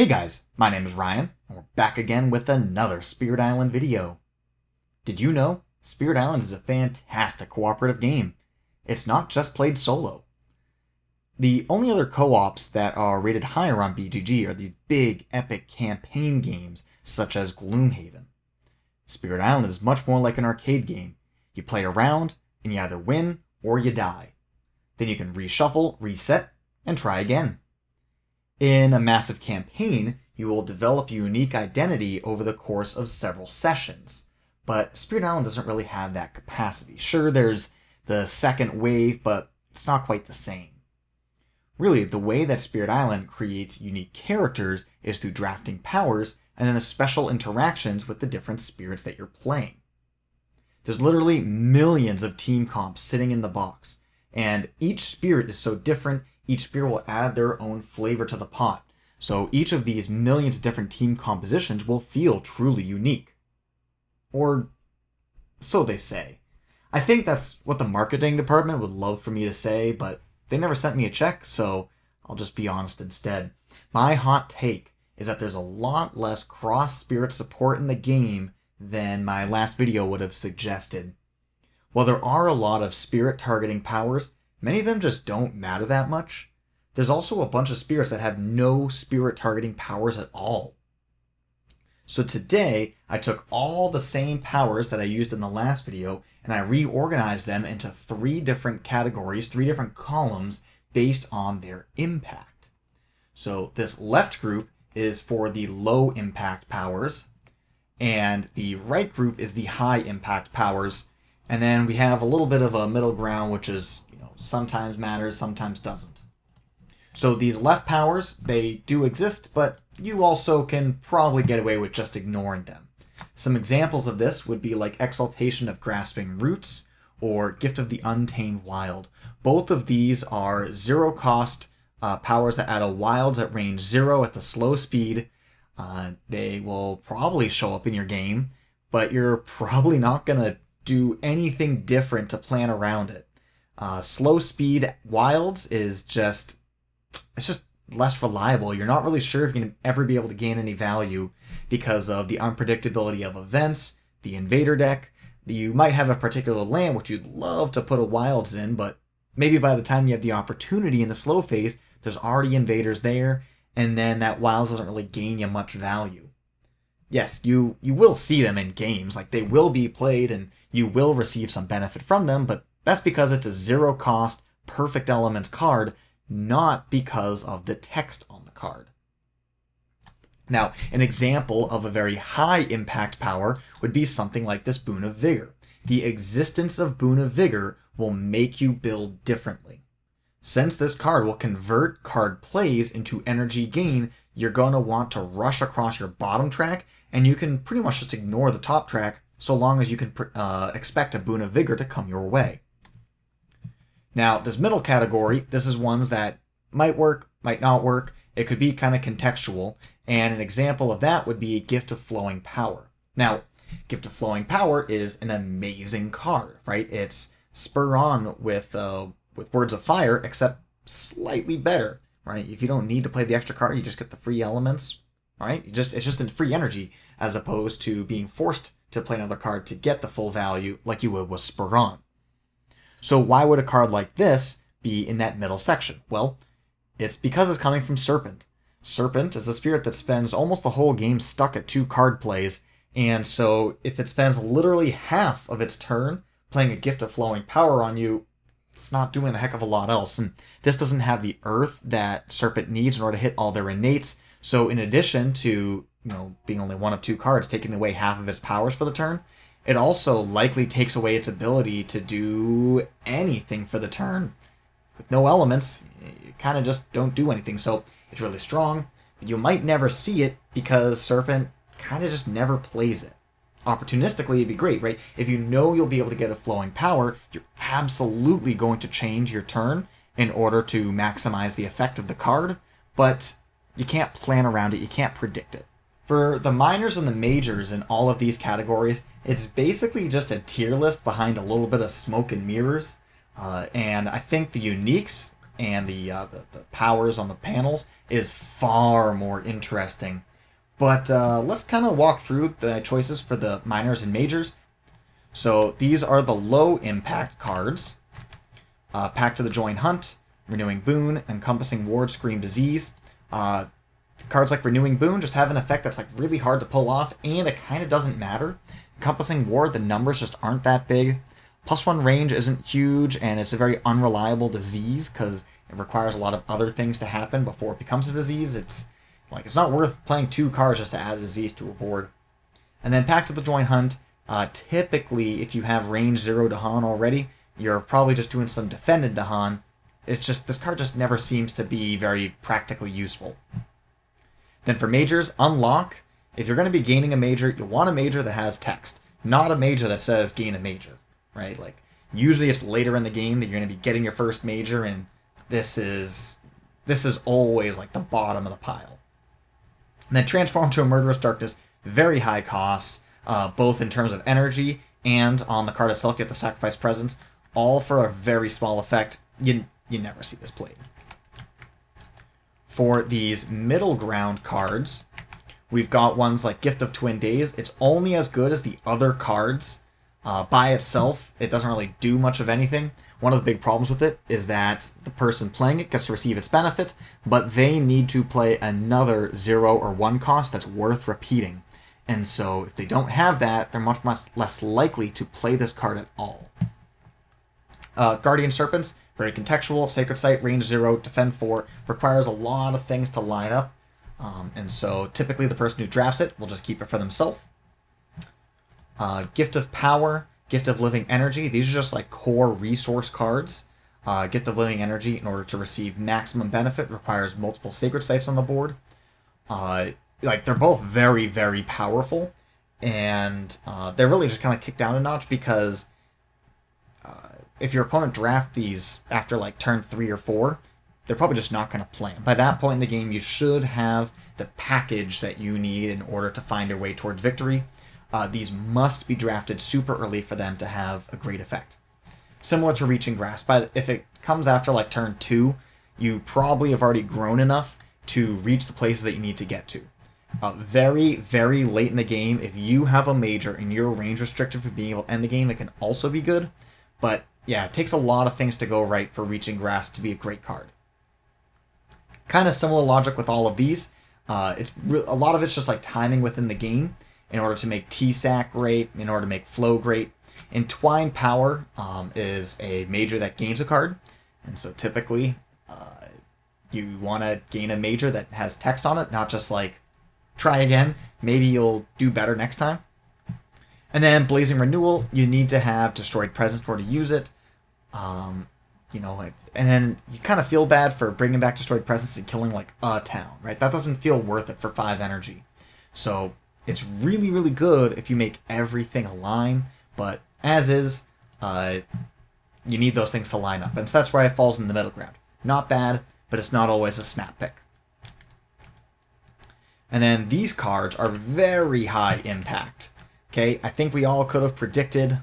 Hey guys, my name is Ryan, and we're back again with another Spirit Island video. Did you know Spirit Island is a fantastic cooperative game? It's not just played solo. The only other co-ops that are rated higher on BGG are these big, epic campaign games such as Gloomhaven. Spirit Island is much more like an arcade game. You play a round, and you either win or you die. Then you can reshuffle, reset, and try again. In a massive campaign, you will develop a unique identity over the course of several sessions. But Spirit Island doesn't really have that capacity. Sure, there's the second wave, but it's not quite the same. Really, the way that Spirit Island creates unique characters is through drafting powers and then the special interactions with the different spirits that you're playing. There's literally millions of team comps sitting in the box, and each spirit is so different. Each spirit will add their own flavor to the pot, so each of these millions of different team compositions will feel truly unique. Or so they say. I think that's what the marketing department would love for me to say, but they never sent me a check, so I'll just be honest instead. My hot take is that there's a lot less cross-spirit support in the game than my last video would have suggested. While there are a lot of spirit targeting powers, many of them just don't matter that much. There's also a bunch of spirits that have no spirit targeting powers at all. So today, I took all the same powers that I used in the last video, and I reorganized them into 3 different categories, 3 different columns, based on their impact. So this left group is for the low impact powers, and the right group is the high impact powers, and then we have a little bit of a middle ground, which is, sometimes matters, sometimes doesn't. So these left powers, they do exist, but you also can probably get away with just ignoring them. Some examples of this would be like Exaltation of Grasping Roots or Gift of the Untamed Wild. Both of these are zero cost powers that add a wilds at range 0 at the slow speed. They will probably show up in your game, but you're probably not going to do anything different to plan around it. Slow speed wilds is just less reliable. You're not really sure if you're going to ever be able to gain any value because of the unpredictability of events, the invader deck. You might have a particular land which you'd love to put a wilds in, but maybe by the time you have the opportunity in the slow phase, there's already invaders there, and then that wilds doesn't really gain you much value. Yes, you will see them in games, like they will be played and you will receive some benefit from them, but that's because it's a zero cost, perfect elements card, not because of the text on the card. Now, an example of a very high impact power would be something like this Boon of Vigor. The existence of Boon of Vigor will make you build differently. Since this card will convert card plays into energy gain, you're going to want to rush across your bottom track, and you can pretty much just ignore the top track so long as you can expect a Boon of Vigor to come your way. Now, this middle category, this is ones that might work, might not work. It could be kind of contextual, and an example of that would be Gift of Flowing Power. Now, Gift of Flowing Power is an amazing card, right? It's spur on with Words of Fire, except slightly better, right? If you don't need to play the extra card, you just get the free elements, right? It's just in free energy, as opposed to being forced to play another card to get the full value like you would with Spur On. So why would a card like this be in that middle section? Well, it's because it's coming from Serpent. Serpent is a spirit that spends almost the whole game stuck at 2 card plays, and so if it spends literally half of its turn playing a Gift of Flowing Power on you, it's not doing a heck of a lot else. And this doesn't have the earth that Serpent needs in order to hit all their innates, so in addition to being only one of 2 cards, taking away half of its powers for the turn, it also likely takes away its ability to do anything for the turn. With no elements, you kind of just don't do anything. So it's really strong, but you might never see it because Serpent kind of just never plays it. Opportunistically, it'd be great, right? If you know you'll be able to get a flowing power, you're absolutely going to change your turn in order to maximize the effect of the card, but you can't plan around it, you can't predict it. For the minors and the majors in all of these categories, it's basically just a tier list behind a little bit of smoke and mirrors. And I think the uniques and the powers on the panels is far more interesting. But let's kind of walk through the choices for the minors and majors. So these are the low impact cards. Pact to the Join Hunt, Renewing Boon, Encompassing Ward, Scream Disease. Cards like Renewing Boon just have an effect that's like really hard to pull off, and it kind of doesn't matter. Encompassing Ward, the numbers just aren't that big. +1 range isn't huge, and it's a very unreliable disease because it requires a lot of other things to happen before it becomes a disease. It's not worth playing 2 cards just to add a disease to a board. And then Pact to the Join Hunt. Typically, if you have range 0 Dahan already, you're probably just doing some defended Dahan. It's just, this card just never seems to be very practically useful. Then for majors, unlock. If you're going to be gaining a major, you want a major that has text, not a major that says gain a major, right? Like, usually it's later in the game that you're going to be getting your first major, and this is always like the bottom of the pile. And then transform to a Murderous Darkness, very high cost, both in terms of energy and on the card itself. You have to sacrifice presence, all for a very small effect. You never see this played. For these middle ground cards, we've got ones like Gift of Twin Days. It's only as good as the other cards. By itself, it doesn't really do much of anything. One of the big problems with it is that the person playing it gets to receive its benefit, but they need to play another 0 or 1 cost that's worth repeating. And so if they don't have that, they're much less likely to play this card at all. Guardian Serpents, very contextual. Sacred Site, range 0, defend 4, requires a lot of things to line up. And so typically the person who drafts it will just keep it for themselves. Gift of Power, Gift of Living Energy. These are just like core resource cards. Gift of Living Energy, in order to receive maximum benefit, requires multiple Sacred Sites on the board. They're both very, very powerful. And they're really just kind of kicked down a notch because if your opponent draft these after like turn 3 or 4, they're probably just not going to play them. By that point in the game, you should have the package that you need in order to find your way towards victory. These must be drafted super early for them to have a great effect. Similar to Reaching Grasp, if it comes after like turn 2, you probably have already grown enough to reach the places that you need to get to. Very, very late in the game, if you have a major and you're range restricted for being able to end the game, it can also be good. But yeah, it takes a lot of things to go right for Reaching Grasp to be a great card. Kind of similar logic with all of these. A lot of it's just like timing within the game in order to make T-Sac great, in order to make Flow great. Entwine Power is a major that gains a card, and so typically you want to gain a major that has text on it, not just like, try again, maybe you'll do better next time. And then Blazing Renewal, you need to have Destroyed Presence in order to use it. And then you kind of feel bad for bringing back Destroyed Presence and killing like a town, right? That doesn't feel worth it for 5 energy. So it's really, really good if you make everything align, but as is, you need those things to line up. And so that's why it falls in the middle ground. Not bad, but it's not always a snap pick. And then these cards are very high impact. Okay, I think we all could have predicted,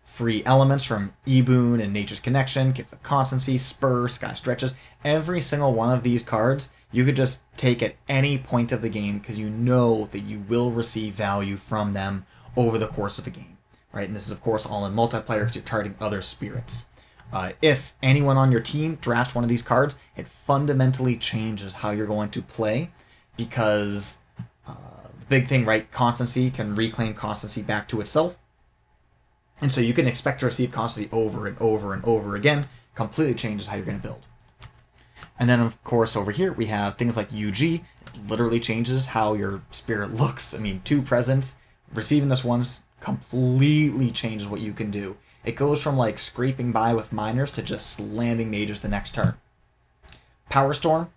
free elements from E-Boon and Nature's Connection, Gift of Constancy, Spur, Sky Stretches. Every single one of these cards you could just take at any point of the game because you know that you will receive value from them over the course of the game, right? And this is, of course, all in multiplayer because you're targeting other spirits. If anyone on your team drafts one of these cards, it fundamentally changes how you're going to play because the big thing, right? Constancy can reclaim constancy back to itself. And so you can expect to receive constancy over and over and over again. Completely changes how you're going to build. And then, of course, over here, we have things like UG. It literally changes how your spirit looks. I mean, 2 presents. Receiving this once completely changes what you can do. It goes from, like, scraping by with minors to just slamming mages the next turn. Power Storm.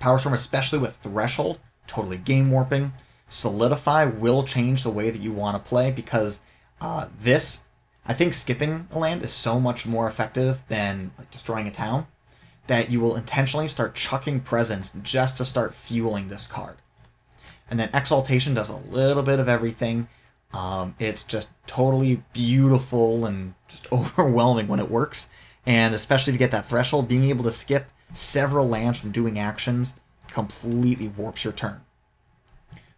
Power Storm, especially with Threshold, totally game warping. Solidify will change the way that you want to play because I think skipping a land is so much more effective than like destroying a town that you will intentionally start chucking presents just to start fueling this card. And then Exaltation does a little bit of everything. It's just totally beautiful and just overwhelming when it works. And especially to get that threshold, being able to skip several lands from doing actions completely warps your turn.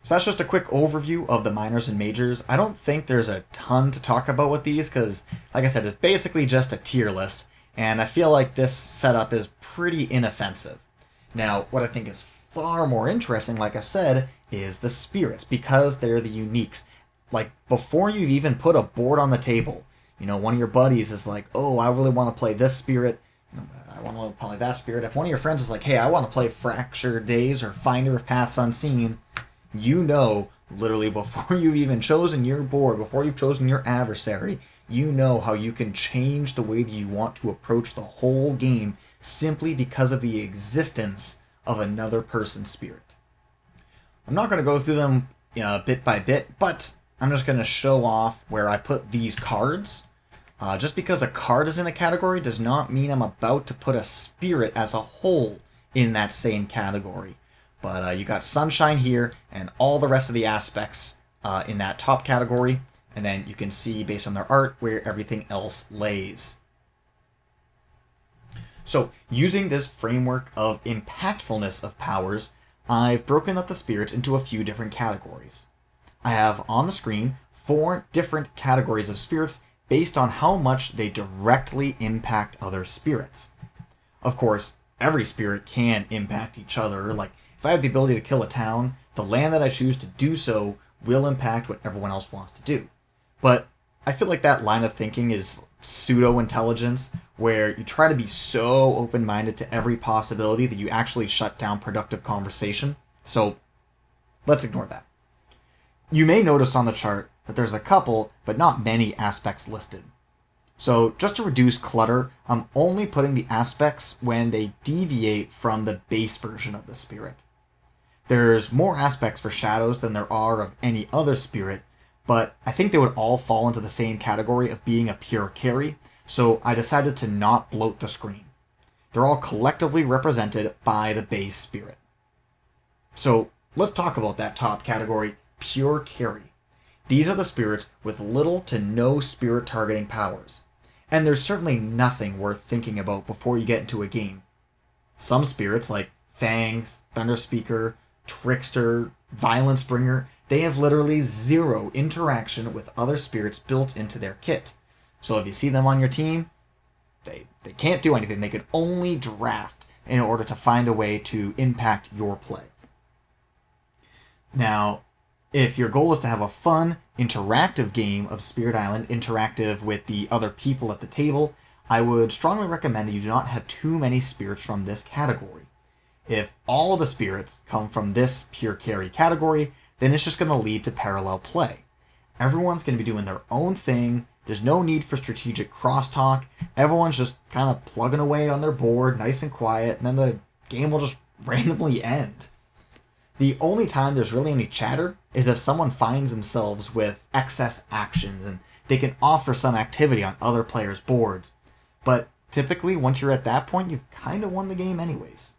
So that's just a quick overview of the minors and majors. I don't think there's a ton to talk about with these because, like I said, it's basically just a tier list, and I feel like this setup is pretty inoffensive. Now, what I think is far more interesting, like I said, is the spirits, because they're the uniques. Like, before you've even put a board on the table, one of your buddies is like, oh, I really want to play this spirit, I want to play that spirit. If one of your friends is like, hey, I want to play Fractured Days or Finder of Paths Unseen, literally before you've even chosen your board, before you've chosen your adversary, how you can change the way that you want to approach the whole game simply because of the existence of another person's spirit. I'm not going to go through them bit by bit, but I'm just going to show off where I put these cards. Just because a card is in a category does not mean I'm about to put a spirit as a whole in that same category. But you got Sunshine here and all the rest of the aspects in that top category. And then you can see, based on their art, where everything else lays. So, using this framework of impactfulness of powers, I've broken up the spirits into a few different categories. I have on the screen 4 different categories of spirits based on how much they directly impact other spirits. Of course, every spirit can impact each other. Like, if I have the ability to kill a town, the land that I choose to do so will impact what everyone else wants to do. But I feel like that line of thinking is pseudo-intelligence, where you try to be so open-minded to every possibility that you actually shut down productive conversation. So, let's ignore that. You may notice on the chart that there's a couple, but not many aspects listed. So just to reduce clutter, I'm only putting the aspects when they deviate from the base version of the spirit. There's more aspects for shadows than there are of any other spirit, but I think they would all fall into the same category of being a pure carry, so I decided to not bloat the screen. They're all collectively represented by the base spirit. So let's talk about that top category, pure carry. These are the spirits with little to no spirit targeting powers. And there's certainly nothing worth thinking about before you get into a game. Some spirits like Fangs, Thunderspeaker, Trickster, Violence Bringer, they have literally zero interaction with other spirits built into their kit. So if you see them on your team, they can't do anything. They could only draft in order to find a way to impact your play. Now, if your goal is to have a fun, interactive game of Spirit Island, interactive with the other people at the table, I would strongly recommend that you do not have too many spirits from this category. If all the spirits come from this pure carry category, then it's just going to lead to parallel play. Everyone's going to be doing their own thing. There's no need for strategic crosstalk. Everyone's just kind of plugging away on their board, nice and quiet, and then the game will just randomly end. The only time there's really any chatter is if someone finds themselves with excess actions and they can offer some activity on other players' boards. But typically, once you're at that point, you've kind of won the game anyways.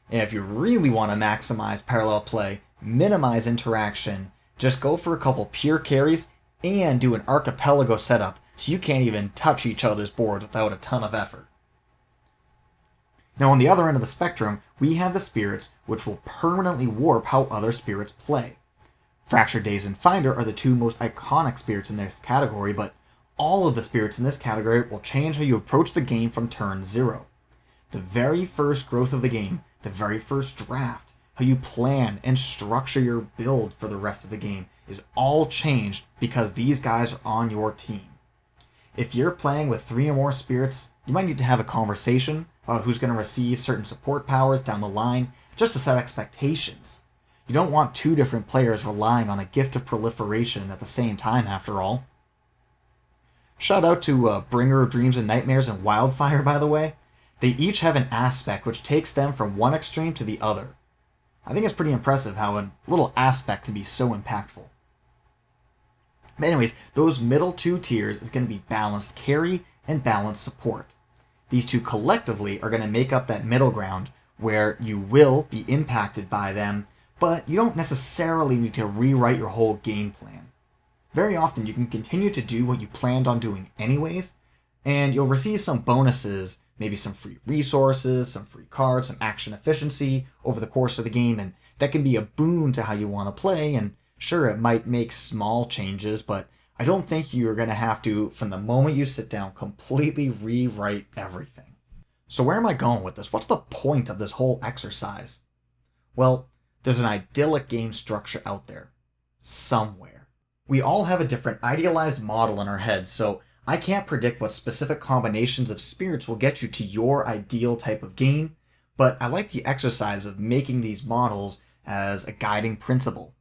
And if you really want to maximize parallel play, minimize interaction, just go for a couple pure carries and do an archipelago setup so you can't even touch each other's boards without a ton of effort. Now on the other end of the spectrum, we have the spirits which will permanently warp how other spirits play. Fractured Days and Finder are the two most iconic spirits in this category, but all of the spirits in this category will change how you approach the game from turn 0. The very first growth of the game, the very first draft, how you plan and structure your build for the rest of the game is all changed because these guys are on your team. If you're playing with 3 or more spirits, you might need to have a conversation about who's going to receive certain support powers down the line, just to set expectations. You don't want 2 different players relying on a gift of proliferation at the same time, after all. Shout out to Bringer of Dreams and Nightmares and Wildfire, by the way. They each have an aspect which takes them from one extreme to the other. I think it's pretty impressive how a little aspect can be so impactful. But anyways, those middle 2 tiers is going to be balanced carry and balanced support. These 2 collectively are going to make up that middle ground where you will be impacted by them, but you don't necessarily need to rewrite your whole game plan. Very often you can continue to do what you planned on doing anyways, And you'll receive some bonuses, maybe some free resources, some free cards, some action efficiency over the course of the game, and that can be a boon to how you want to play. And sure, it might make small changes, but I don't think you're going to have to, from the moment you sit down, completely rewrite everything. So where am I going with this? What's the point of this whole exercise? Well, there's an idyllic game structure out there, somewhere. We all have a different idealized model in our heads, so I can't predict what specific combinations of spirits will get you to your ideal type of game, but I like the exercise of making these models as a guiding principle.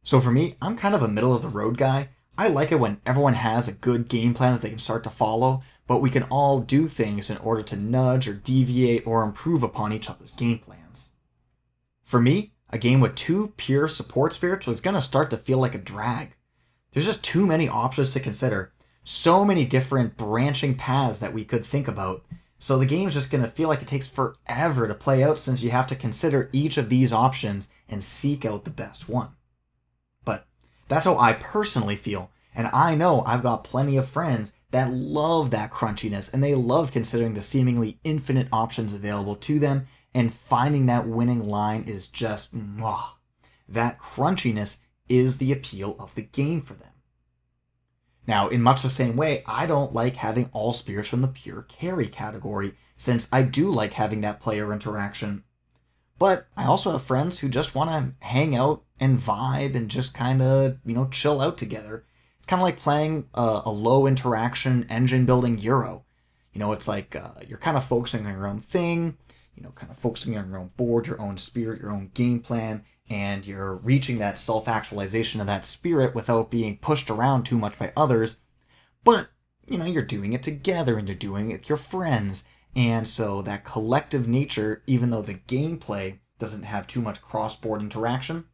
So for me, I'm kind of a middle of the road guy. I like it when everyone has a good game plan that they can start to follow, but we can all do things in order to nudge or deviate or improve upon each other's game plans. For me, a game with 2 pure support spirits was going to start to feel like a drag. There's just too many options to consider, so many different branching paths that we could think about, so the game's just going to feel like it takes forever to play out since you have to consider each of these options and seek out the best one. But that's how I personally feel, and I know I've got plenty of friends that love that crunchiness, and they love considering the seemingly infinite options available to them, and finding that winning line is just mwah. That crunchiness is the appeal of the game for them. Now, in much the same way, I don't like having all spirits from the pure carry category, since I do like having that player interaction. But I also have friends who just want to hang out and vibe and just kind of, chill out together. It's kind of like playing a low interaction engine building Euro. It's like you're kind of focusing on your own thing, kind of focusing on your own board, your own spirit, your own game plan, and you're reaching that self-actualization of that spirit without being pushed around too much by others. But, you're doing it together and you're doing it with your friends. And so that collective nature, even though the gameplay doesn't have too much cross-board interaction,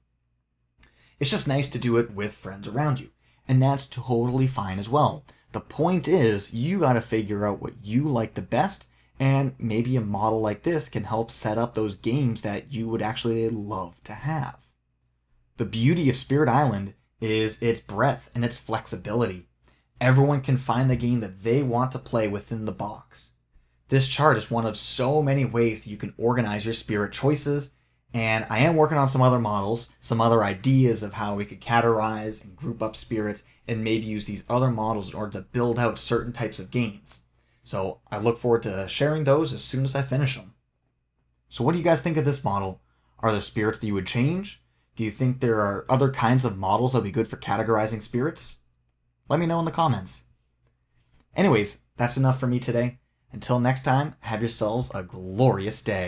it's just nice to do it with friends around you. And that's totally fine as well. The point is, you got to figure out what you like the best, and maybe a model like this can help set up those games that you would actually love to have. The beauty of Spirit Island is its breadth and its flexibility. Everyone can find the game that they want to play within the box. This chart is one of so many ways that you can organize your spirit choices, and I am working on some other models, some other ideas of how we could categorize and group up spirits and maybe use these other models in order to build out certain types of games. So I look forward to sharing those as soon as I finish them. So what do you guys think of this model? Are there spirits that you would change? Do you think there are other kinds of models that would be good for categorizing spirits? Let me know in the comments. Anyways, that's enough for me today. Until next time, have yourselves a glorious day.